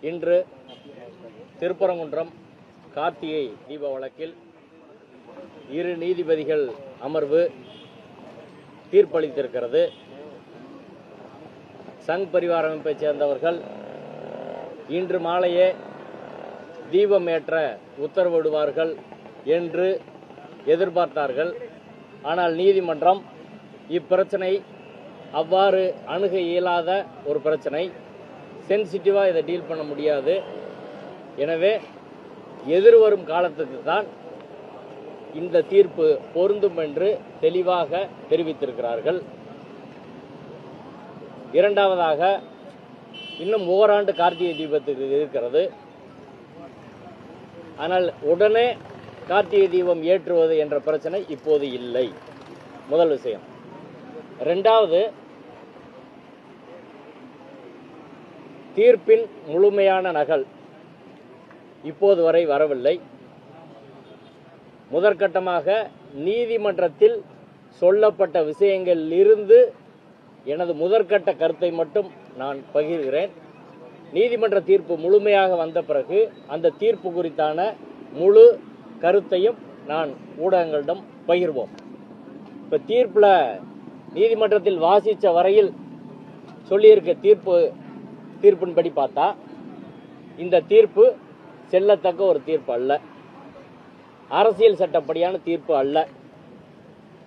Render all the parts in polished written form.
இன்று திருப்பரங்குன்றம் கார்த்திகை தீப வழக்கில் இரு நீதிபதிகள் அமர்வு தீர்ப்பளித்திருக்கிறது. சங் பரிவார அமைப்பைச் சேர்ந்தவர்கள் இன்று மாலையே தீபம் ஏற்ற உத்தரவிடுவார்கள் என்று எதிர்பார்த்தார்கள். ஆனால் நீதிமன்றம் இப்பிரச்சனை அவ்வாறு அணுக இயலாத ஒரு பிரச்சனை, சென்சிட்டிவாக இதை டீல் பண்ண முடியாது. எனவே எதிர்வரும் காலத்துக்கு தான் இந்த தீர்ப்பு பொருந்தும் என்று தெளிவாக தெரிவித்திருக்கிறார்கள். இரண்டாவதாக, இன்னும் ஓராண்டு கார்த்திகை தீபத்துக்கு இருக்கிறது. ஆனால் உடனே கார்த்திகை தீபம் ஏற்றுவது என்ற பிரச்சனை இப்போது இல்லை. முதல் விஷயம். இரண்டாவது, தீர்ப்பின் முழுமையான நகல் இப்போது வரை வரவில்லை. முதற்கட்டமாக நீதிமன்றத்தில் சொல்லப்பட்ட விஷயங்களில் இருந்து எனது முதற்கட்ட கருத்தை மட்டும் நான் பகிர்கிறேன். நீதிமன்ற தீர்ப்பு முழுமையாக வந்த பிறகு அந்த தீர்ப்பு குறித்தான முழு கருத்தையும் நான் ஊடகங்களிடம் பகிர்வோம். இப்போ தீர்ப்பில் நீதிமன்றத்தில் வாசித்த வரையில் சொல்லியிருக்க தீர்ப்பின்படி பார்த்தா இந்த தீர்ப்பு செல்லத்தக்க ஒரு தீர்ப்பு அல்ல, அரசியல் சட்டப்படியான தீர்ப்பு அல்ல.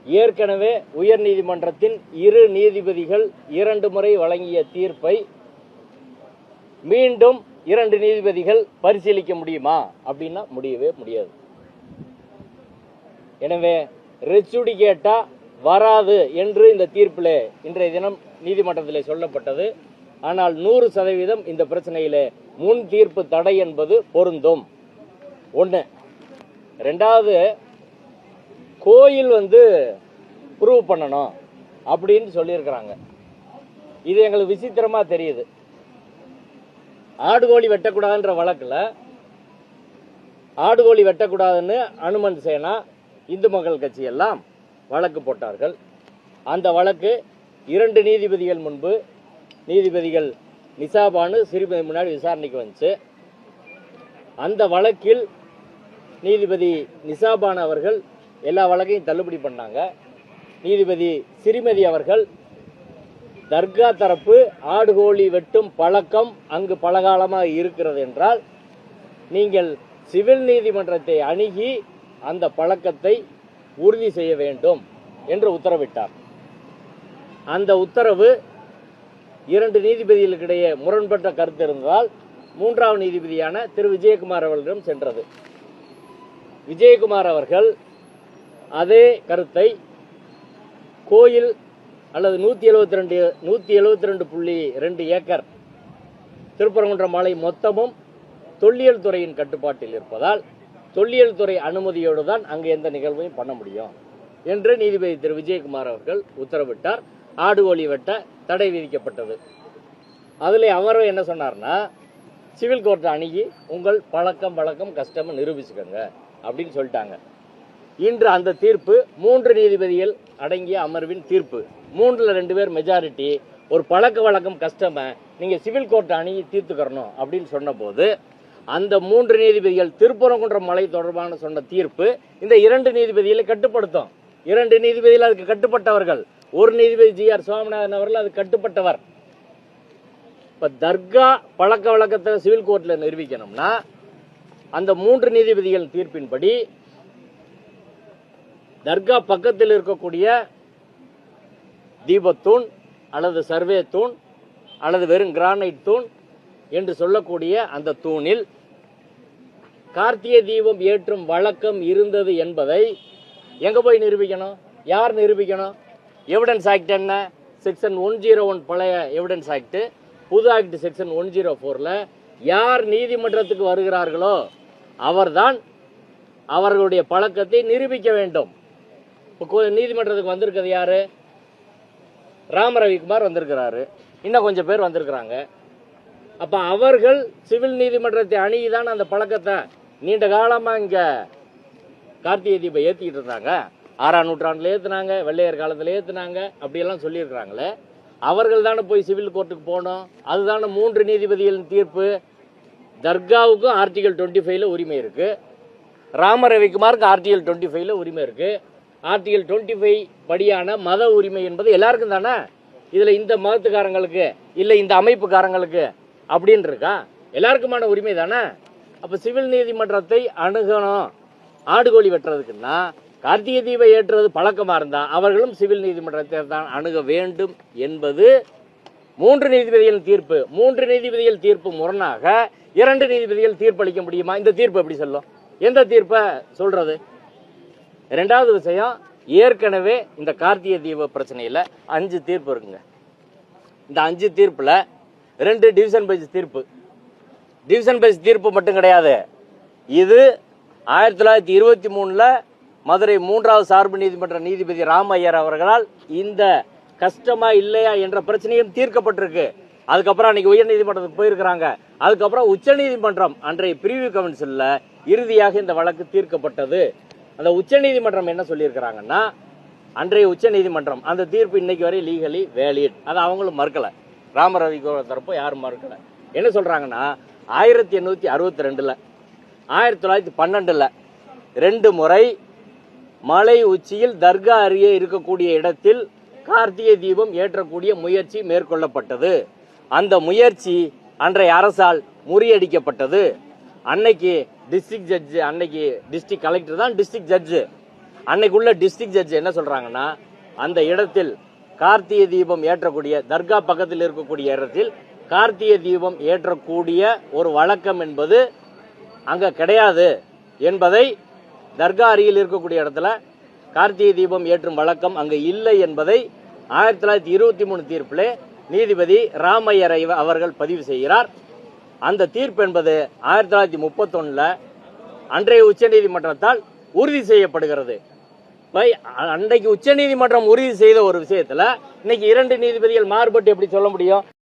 ஏற்கனவே உயர் நீதிமன்றத்தின் இரு நீதிபதிகள் 2 முறை வழங்கிய தீர்ப்பை மீண்டும் 2 நீதிபதிகள் பரிசீலிக்க முடியுமா அப்படின்னா முடியவே முடியாது. எனவே ரெச்சுடிகேட்டா வராது என்று இந்த தீர்ப்பில் இன்றைய தினம் நீதிமன்றத்தில் சொல்லப்பட்டது. ஆனால் 100% இந்த பிரச்சனையிலே முன் தீர்ப்பு தடை என்பது பொருந்தும். ஒன்று. ரெண்டாவது, கோயில் ப்ரூவ் பண்ணணும் அப்படின்னு சொல்லியிருக்கிறாங்க. இது எங்களுக்கு விசித்திரமா தெரியுது. ஆடுகோழி வெட்டக்கூடாதுன்ற வழக்கில் ஆடுகோழி வெட்டக்கூடாதுன்னு அனுமன் சேனா, இந்து மக்கள் கட்சி எல்லாம் வழக்கு போட்டார்கள். அந்த வழக்கு 2 நீதிபதிகள் முன்பு நீதிபதிகள் நிசாபானு சிறுமதி முன்னாடி விசாரணைக்கு வந்துச்சு. அந்த வழக்கில் நீதிபதி நிசாபான் அவர்கள் எல்லா வழக்கையும் தள்ளுபடி பண்ணாங்க. நீதிபதி சிறுமதி அவர்கள் தர்கா தரப்பு ஆடுகோழி வெட்டும் பழக்கம் அங்கு பலகாலமாக இருக்கிறது என்றால் நீங்கள் சிவில் நீதிமன்றத்தை அணுகி அந்த பழக்கத்தை உறுதி செய்ய வேண்டும் என்று உத்தரவிட்டார். அந்த உத்தரவு 2 நீதிபதிகளுக்கிடையே முரண்பட்ட கருத்து இருந்தால் 3வது நீதிபதியான திரு விஜயகுமார் அவர்களிடம் சென்றது. விஜயகுமார் அவர்கள் அதே கருத்தை கோயில் அல்லது 172.2 ஏக்கர் திருப்பரங்குன்றம் மலை மொத்தமும் தொல்லியல் துறையின் கட்டுப்பாட்டில் இருப்பதால் தொல்லியல் துறை அனுமதியோடு தான் அங்கு எந்த நிகழ்வையும் பண்ண முடியும் என்று நீதிபதி திரு விஜயகுமார் அவர்கள் உத்தரவிட்டார். ஆடுகோழி வெட்ட தடை விதிக்கப்பட்டது. அதில் அவர் என்ன சொன்னார்னா, சிவில் கோர்ட்டை அணுகி உங்கள் பழக்கம் கஷ்டம் நிரூபிச்சுக்கோங்க அப்படின்னு சொல்லிட்டாங்க. இன்று அந்த தீர்ப்பு 3 நீதிபதிகள் அடங்கிய அமர்வின் தீர்ப்பு. 3ல் 2 பேர் மெஜாரிட்டி. ஒரு பழக்கம் கஷ்டமை நீங்க சிவில் கோர்ட்டை அணுகி தீர்த்துக்கறணும் அப்படின்னு சொன்ன போது அந்த 3 நீதிபதிகள் திருப்பரங்குன்றம் மலை தொடர்பான சொன்ன தீர்ப்பு இந்த 2 நீதிபதிகளை கட்டுப்படுத்தும். 2 நீதிபதிகள் அதுக்கு கட்டுப்பட்டவர்கள். ஒரு நீதிபதி GR சுவாமிநாதன் அவர்கள் அது கட்டுப்பட்டவர். இப்ப தர்கா பழக்க வழக்கத்தை சிவில் கோர்ட்ல நிரூபிக்கணும்னா அந்த 3 நீதிபதிகள் தீர்ப்பின்படி தர்கா பக்கத்தில் இருக்கக்கூடிய தீபத்தூண் அல்லது சர்வே தூண் அல்லது வெறும் கிரானைட் தூண் என்று சொல்லக்கூடிய அந்த தூணில் கார்த்திகை தீபம் ஏற்றும் வழக்கம் இருந்தது என்பதை எங்க போய் நிரூபிக்கணும்? யார் நிரூபிக்கணும்? எவிடன்ஸ் ஆக்ட் என்ன? செக்ஷன் 101 பழைய எவிடன்ஸ் ஆக்ட், புது ஆக்ட் செக்ஷன் 104ல் யார் நீதிமன்றத்துக்கு வருகிறார்களோ அவர்தான் அவர்களுடைய பழக்கத்தை நிரூபிக்க வேண்டும். நீதிமன்றத்துக்கு வந்திருக்கிறது யாரு? ராமரவிக்குமார் வந்திருக்கிறாரு, இன்னும் கொஞ்சம் பேர் வந்திருக்கிறாங்க. அப்ப அவர்கள் சிவில் நீதிமன்றத்தை அணுகிதான் அந்த பழக்கத்தை நீண்ட காலமா இங்க கார்த்திகை தீபம் ஏத்திக்கிட்டு இருந்தாங்க. 6ஆம் நூற்றாண்டுல ஏத்துனாங்க, வெள்ளையர் காலத்துல ஏத்துனாங்க, அப்படியெல்லாம் சொல்லியிருக்கிறாங்களே. அவர்கள் தானே போய் சிவில் கோர்ட்டுக்கு போனோம். அதுதானே 3 நீதிபதிகளின் தீர்ப்பு. தர்காவுக்கும் ஆர்டிகல் 25ல உரிமை இருக்கு, ராம ரவிக்குமாருக்கு ஆர்டிகல் 25ல உரிமை இருக்கு. ஆர்டிகல் 25 படியான மத உரிமை என்பது எல்லாருக்கும் தானே. இதுல இந்த மதத்துக்காரங்களுக்கு இல்ல இந்த அமைப்புக்காரங்களுக்கு அப்படின்னு இருக்கா? எல்லாருக்குமான உரிமை தானே. அப்ப சிவில் நீதிமன்றத்தை அணுகணும் ஆடுகோழி வெட்டுறதுக்குன்னா, கார்த்திகை தீபம் ஏற்றுவது பழக்கமா இருந்தா அவர்களும் சிவில் நீதிமன்றத்தை தான் அணுக வேண்டும் என்பது 3 நீதிபதிகள் தீர்ப்பு. 3 நீதிபதிகள் தீர்ப்பு முரணாக 2 நீதிபதிகள் தீர்ப்பளிக்க முடியுமா? இந்த தீர்ப்பு எப்படி சொல்லும்? எந்த தீர்ப்பை சொல்றது? ரெண்டாவது விஷயம், ஏற்கனவே இந்த கார்த்திகை தீப பிரச்சனையில 5 தீர்ப்பு இருக்குங்க. இந்த 5 தீர்ப்புல 2 டிவிஷன் பெஞ்ச் தீர்ப்பு. டிவிஷன் பெஞ்ச் தீர்ப்பு மட்டும் கிடையாது, இது 1923ல மதுரை 3வது சார்பு நீதிமன்ற நீதிபதி ராம ஐயர் அவர்களால் இந்த கஷ்டமா இல்லையா என்ற பிரச்சனையும் தீர்க்கப்பட்டிருக்கு. அதுக்கப்புறம் அன்னைக்கு உயர் நீதிமன்றத்துக்கு போயிருக்கிறாங்க. அதுக்கப்புறம் உச்ச நீதிமன்றம் அன்றைய பிரிவு கவுன்சில்ல இறுதியாக இந்த வழக்கு தீர்க்கப்பட்டது. அந்த உச்ச நீதிமன்றம் என்ன சொல்லியிருக்கிறாங்கன்னா, அன்றைய உச்ச நீதிமன்றம் அந்த தீர்ப்பு இன்னைக்கு வரை லீகலி வேலிட், அதை அவங்களும் மறுக்கல. ராமரவி தரப்போ யாரும் மறுக்கல. என்ன சொல்றாங்கன்னா, 1862ல 1912ல 2 முறை மலை உச்சியில் தர்கா அருகே இருக்கக்கூடிய இடத்தில் கார்த்திகை தீபம் ஏற்றக்கூடிய முயற்சி மேற்கொள்ளப்பட்டது. அந்த முயற்சி அன்றைய அரசால் முறியடிக்கப்பட்டது. அன்னைக்கு டிஸ்ட்ரிக்ட் ஜட்ஜ், அன்னைக்கு டிஸ்ட்ரிக்ட் கலெக்டர் தான் டிஸ்ட்ரிக்ட் ஜட்ஜ். அன்னைக்குள்ள டிஸ்ட்ரிக்ட் ஜட்ஜ் என்ன சொல்றாங்கன்னா, அந்த இடத்தில் கார்த்திகை தீபம் ஏற்றக்கூடிய தர்கா பக்கத்தில் இருக்கக்கூடிய இடத்தில் கார்த்திகை தீபம் ஏற்றக்கூடிய ஒரு வழக்கம் என்பது அங்க கிடையாது என்பதை, தர்கா அருகில் இருக்கக்கூடிய இடத்துல கார்த்திகை தீபம் ஏற்றும் வழக்கம் அங்க இல்லை என்பதை 1923 தீர்ப்பிலே நீதிபதி ராமையர் அவர்கள் பதிவு செய்கிறார். அந்த தீர்ப்பு என்பது 1931ல அன்றைய உச்ச நீதிமன்றத்தால் உறுதி செய்யப்படுகிறது. அன்றைக்கு உச்ச நீதிமன்றம் உறுதி செய்த ஒரு விஷயத்துல இன்னைக்கு 2 நீதிபதிகள் மாறுபட்டு எப்படி சொல்ல முடியும்?